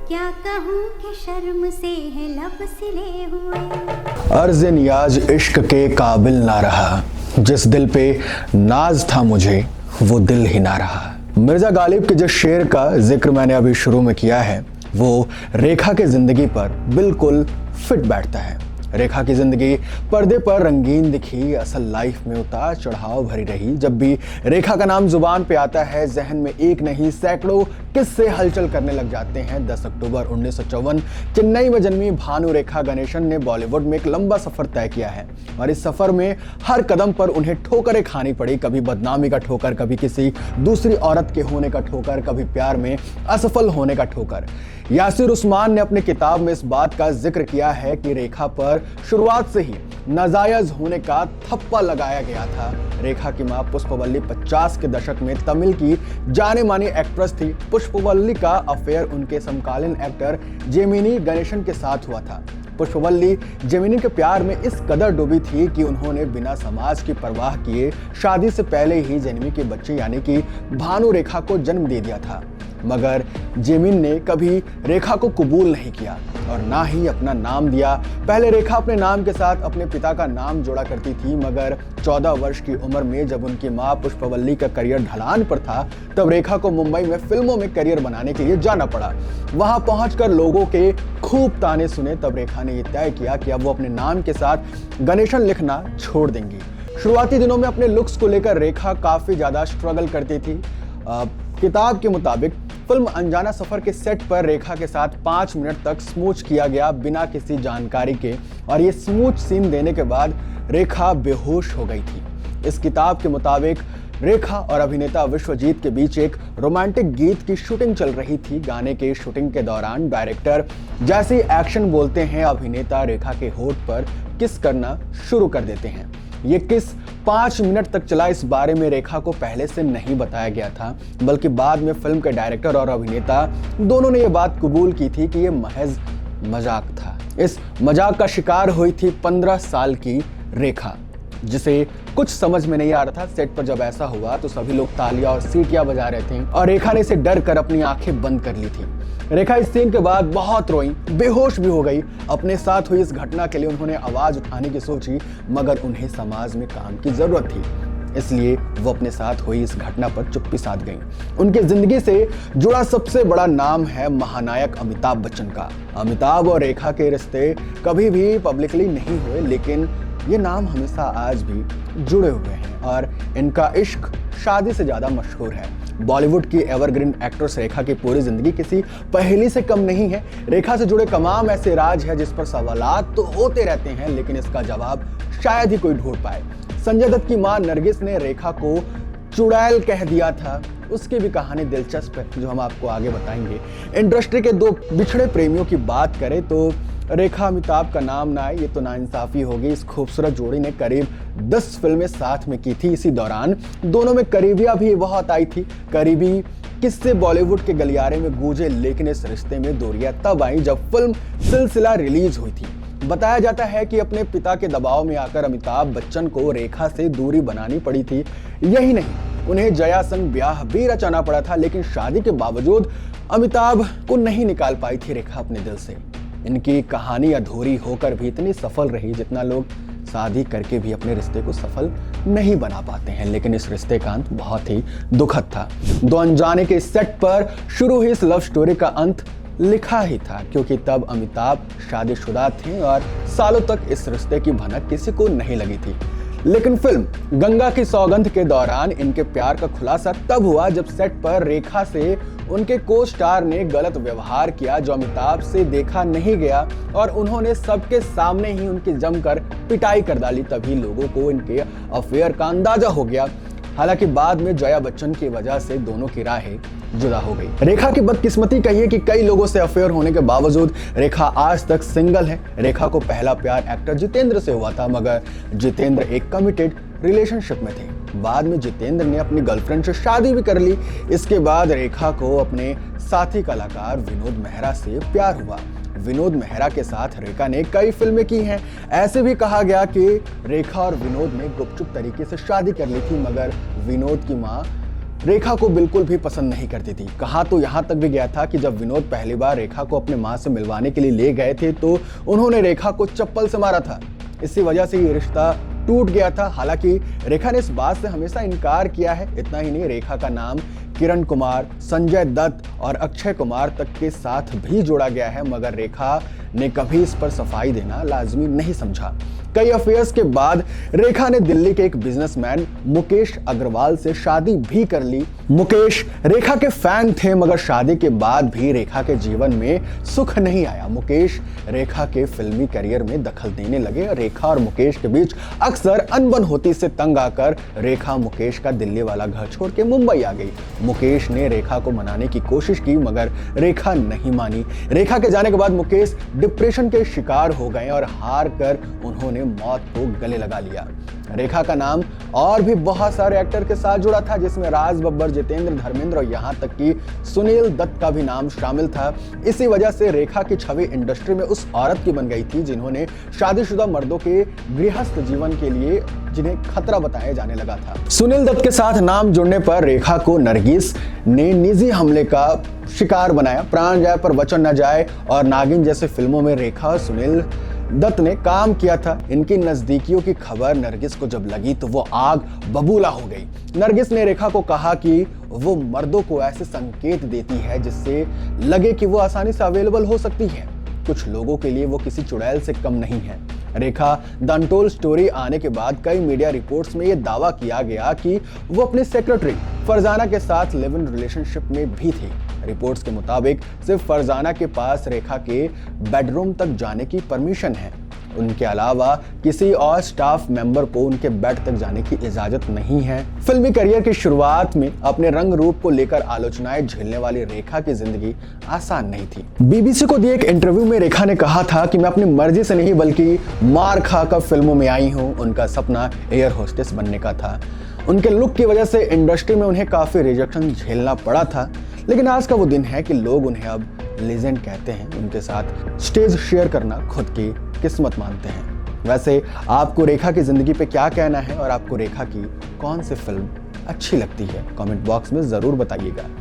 क्या कहूँ कि शर्म से है लब सिले हुए। अर्ज़ नियाज इश्क के काबिल ना रहा, जिस दिल पे नाज था मुझे वो दिल ही ना रहा। मिर्ज़ा गालिब के जिस शेर का जिक्र मैंने अभी शुरू में किया है वो रेखा के ज़िंदगी पर बिल्कुल फिट बैठता है। रेखा की ज़िंदगी पर्दे पर रंगीन दिखी, असल लाइफ में उतार चढ़ाव भरी रही। जब भी रेखा का नाम जुबान पे आता है जहन में एक नहीं सैकड़ों किस्से हलचल करने लग जाते हैं। 10 अक्टूबर 1954 चेन्नई में जन्मी भानु रेखा गणेशन ने बॉलीवुड में एक लंबा सफर तय किया है और इस सफर में हर कदम पर उन्हें ठोकरें खानी पड़ी। कभी बदनामी का ठोकर, कभी किसी दूसरी औरत के होने का ठोकर, कभी प्यार में असफल होने का ठोकर। यासिर उस्मान ने अपनी किताब में इस बात का जिक्र किया है कि रेखा पर शुरुआत से ही नाजायज होने का थप्पा लगाया गया था। रेखा की मां पुष्पवल्ली 50 के दशक में तमिल की जाने मानी एक्ट्रेस थी। पुष्पवल्ली का अफेयर उनके समकालीन एक्टर जेमिनी गणेशन के साथ हुआ था। पुष्पवल्ली जेमिनी के प्यार में इस कदर डूबी थी कि उन्होंने बिना समाज की परवाह किए शादी से पहले ही जेमिनी के बच्चे यानी कि भानु रेखा को जन्म दे दिया था। मगर जेमिन ने कभी रेखा को कबूल नहीं किया और ना ही अपना नाम दिया। पहले रेखा अपने नाम के साथ अपने पिता का नाम जोड़ा करती थी, मगर 14 वर्ष की उम्र में जब उनकी मां पुष्पवल्ली का करियर ढलान पर था तब रेखा को मुंबई में फिल्मों में करियर बनाने के लिए जाना पड़ा। वहां पहुंचकर लोगों के खूब ताने सुने तब रेखा ने यह तय किया कि अब वो अपने नाम के साथ गणेशन लिखना छोड़ देंगी। शुरुआती दिनों में अपने लुक्स को लेकर रेखा काफी ज्यादा स्ट्रगल करती थी। किताब के मुताबिक फिल्म अनजाना सफर के सेट पर रेखा के साथ 5 मिनट तक स्मूच किया गया बिना किसी जानकारी के और ये स्मूच सीन देने के बाद रेखा बेहोश हो गई थी। इस किताब के मुताबिक रेखा और अभिनेता विश्वजीत के बीच एक रोमांटिक गीत की शूटिंग चल रही थी। गाने के शूटिंग के दौरान डायरेक्टर जैसे एक्शन बोलते हैं अभिनेता रेखा के होठ पर किस करना शुरू कर देते हैं। ये किस 5 मिनट तक चला इस बारे में रेखा को पहले से नहीं बताया गया था, बल्कि बाद में फिल्म के डायरेक्टर और अभिनेता दोनों ने यह बात कबूल की थी कि यह महज मजाक था। इस मजाक का शिकार हुई थी 15 साल की रेखा, जिसे कुछ समझ में नहीं आ रहा था। सेट पर जब ऐसा हुआ तो सभी लोग तालियां और सीटियां बजा रहे थे और रेखा ने इसे डर कर अपनी आंखें बंद कर ली थी। रेखा इस सीन के बाद बहुत रोई, बेहोश भी हो गई। अपने साथ हुई इस घटना के लिए उन्होंने आवाज उठाने की सोची, मगर उन्हें समाज में काम की जरूरत थी, इसलिए वो अपने साथ हुई इस घटना पर चुप्पी साध गई। उनकी जिंदगी से जुड़ा सबसे बड़ा नाम है महानायक अमिताभ बच्चन का। अमिताभ और रेखा के रिश्ते कभी भी पब्लिकली नहीं हुए, लेकिन ये नाम हमेशा आज भी जुड़े हुए हैं और इनका इश्क शादी से ज्यादा मशहूर है। बॉलीवुड की एवरग्रीन एक्ट्रेस रेखा की पूरी जिंदगी किसी पहेली से कम नहीं है। रेखा से जुड़े तमाम ऐसे राज है जिस पर सवालात तो होते रहते हैं, लेकिन इसका जवाब शायद ही कोई ढूंढ पाए। संजय दत्त की मां नरगिस ने रेखा को चुड़ैल कह दिया था। उसकी भी कहानी दिलचस्प है जो हम आपको आगे बताएंगे। इंडस्ट्री के दो बिछड़े प्रेमियों की बात करें तो रेखा अमिताभ का नाम ना आए ये तो नाइंसाफी होगी। इस खूबसूरत जोड़ी ने करीब 10 फिल्में साथ में की थी। इसी दौरान दोनों में करीबियां भी बहुत आई थी। करीबी किस्से बॉलीवुड के गलियारे में गूंजे, लेकिन इस रिश्ते में दूरियां तब आई जब फिल्म सिलसिला रिलीज हुई थी। बताया जाता है कि अपने पिता के दबाव में आकर अमिताभ बच्चन को रेखा से दूरी बनानी पड़ी थी। यही नहीं, उन्हें जया संग ब्याह भी रचाना पड़ा था, लेकिन शादी के बावजूद अमिताभ को नहीं निकाल पाई थी रेखा अपने दिल से। इनकी कहानी अधूरी होकर भी इतनी सफल रही जितना लोग शादी करके भी अपने रिश्ते को सफल नहीं बना पाते हैं। लेकिन इस रिश्ते का अंत बहुत ही दुखद था। दो अनजाने के सेट पर शुरू हुई इस लव स्टोरी का अंत लिखा ही था, क्योंकि तब अमिताभ शादीशुदा थे और सालों तक इस रिश्ते की भनक किसी को नहीं लगी थी। लेकिन फिल्म गंगा की सौगंध के दौरान इनके प्यार का खुलासा तब हुआ जब सेट पर रेखा से उनके को स्टार ने गलत व्यवहार किया जो अमिताभ से देखा नहीं गया और उन्होंने सबके सामने ही उनकी जमकर पिटाई कर डाली। तभी लोगों को इनके अफेयर का अंदाजा हो गया। हालांकि बाद में जया बच्चन की वजह से दोनों की राहें जुदा हो गई। रेखा की बदकिस्मती कहिए कि कई लोगों से अफेयर होने के बावजूद रेखा आज तक सिंगल है। रेखा को पहला प्यार एक्टर जितेंद्र से हुआ था, मगर जितेंद्र एक कमिटेड रिलेशनशिप में थे। बाद में जितेंद्र ने अपनी गर्लफ्रेंड से शादी भी कर ली। इसके बाद रेखा को अपने साथी कलाकार विनोद मेहरा से प्यार हुआ। विनोद मेहरा के साथ रेखा ने कई फिल्में की हैं। ऐसे भी कहा गया कि रेखा और विनोद ने गुपचुप तरीके से शादी कर ली थी, मगर विनोद की मां रेखा को बिल्कुल भी पसंद नहीं करती थी। कहा तो यहाँ तक भी गया था कि जब विनोद पहली बार रेखा को अपने माँ से मिलवाने के लिए ले गए थे तो उन्होंने रेखा को चप्पल से मारा था। इसी वजह से ये रिश्ता टूट गया था। हालांकि रेखा ने इस बात से हमेशा इनकार किया है। इतना ही नहीं, रेखा का नाम किरण कुमार, संजय दत्त और अक्षय कुमार तक के साथ भी जोड़ा गया है, मगर रेखा ने कभी इस पर सफाई देना लाजमी नहीं समझा। कई अफेयर्स के बाद रेखा ने दिल्ली के एक बिजनेसमैन मुकेश अग्रवाल से शादी भी कर ली। मुकेश रेखा के फैन थे, मगर शादी के बाद भी रेखा के जीवन में सुख नहीं आया। मुकेश रेखा के फिल्मी करियर में दखल देने लगे। रेखा और मुकेश के बीच अक्सर अनबन होती से तंग आकर रेखा मुकेश का दिल्ली वाला घर छोड़ के मुंबई आ गई। मुकेश ने रेखा को मनाने की कोशिश की, मगर रेखा नहीं मानी। रेखा के जाने के बाद मुकेश डिप्रेशन के शिकार हो गए और हार कर उन्होंने मौत को गले लगा लिया। रेखा का नाम और भी बहुत सारे एक्टर के साथ जुड़ा था, जिसमें राज बब्बर, जितेंद्र, धर्मेंद्र और यहाँ तक कि सुनील दत्त का भी नाम शामिल था। इसी वजह से रेखा की छवि इंडस्ट्री में उस औरत की बन गई थी जिन्होंने शादीशुदा मर्दों के गृहस्थ जीवन के लिए जिन्हें खतरा बताया जाने लगा था। सुनील दत्त के साथ नाम जुड़ने पर रेखा को नरगिस ने निजी हमले का शिकार बनाया। प्राण जाए पर वचन न जाए और नागिन जैसे फिल्मों में रेखा और सुनील दत्त ने काम किया था। इनकी नजदीकियों की खबर नरगिस को जब लगी तो वो आग बबूला हो गई। नरगिस ने रेखा को कहा कि वो मर्दों को ऐसे संकेत देती है जिससे लगे कि वो आसानी से अवेलेबल हो सकती है। कुछ लोगों के लिए वो किसी चुड़ैल से कम नहीं है। रेखा द अनटोल्ड स्टोरी आने के बाद कई मीडिया रिपोर्ट्स में ये दावा किया गया कि वो अपने सेक्रेटरी फरजाना के साथ लिव इन रिलेशनशिप में भी थी। रिपोर्ट्स के मुताबिक सिर्फ फरजाना के पास रेखा के बेडरूम तक जाने की परमिशन है। उनके अलावा किसी और स्टाफ मेंबर को उनके बेड तक जाने की इजाजत नहीं है। फिल्मी करियर की शुरुआत में अपने रंग रूप को लेकर आलोचनाएं झेलने वाली रेखा की जिंदगी आसान नहीं थी। बीबीसी को दिए एक इंटरव्यू में रेखा ने कहा था कि मैं अपनी मर्जी से नहीं बल्कि मार खाकर फिल्मों में आई हूँ। उनका सपना एयर होस्टेस बनने का था। उनके लुक की वजह से इंडस्ट्री में उन्हें काफी रिजेक्शन झेलना पड़ा था, लेकिन आज का वो दिन है कि लोग उन्हें अब लेजेंड कहते हैं। उनके साथ स्टेज शेयर करना खुद की किस्मत मानते हैं। वैसे आपको रेखा की जिंदगी पे क्या कहना है और आपको रेखा की कौन सी फिल्म अच्छी लगती है? कमेंट बॉक्स में जरूर बताइएगा।